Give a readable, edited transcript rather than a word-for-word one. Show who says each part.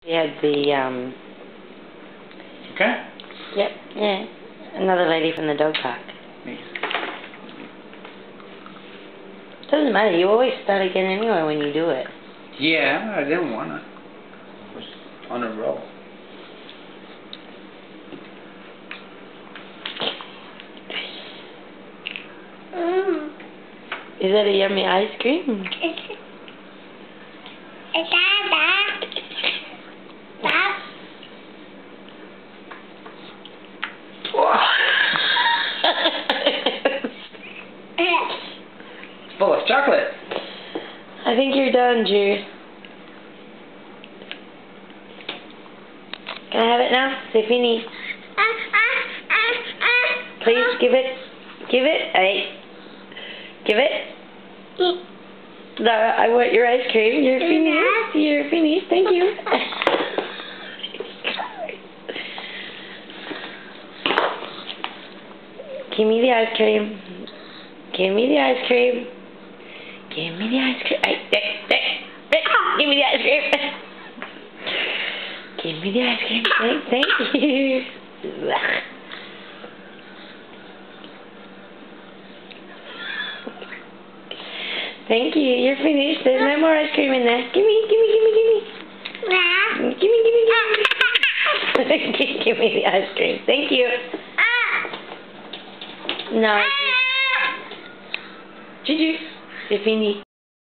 Speaker 1: We had the,
Speaker 2: Okay.
Speaker 1: Yep, yeah. Another lady from the dog park.
Speaker 2: Nice.
Speaker 1: Doesn't matter, you always start again anyway when you do it.
Speaker 2: Yeah, I didn't want to. I was on a roll.
Speaker 1: Is that a yummy ice cream?
Speaker 3: Is that?
Speaker 2: It's full of chocolate.
Speaker 1: I think you're done, Jude. Can I have it now? C'est fini. Please give it. Give it. Hey. Give it. No, I want your ice cream. You're finished. You're finished. Thank you. Give me the ice cream. Give me the ice cream. Give me the ice cream. Give me the ice cream. Give me the ice cream. Thank you. Thank you. You're finished. There's no more ice cream in there. Gimme. Give me the ice cream. Thank you. No. Juju, c'est fini.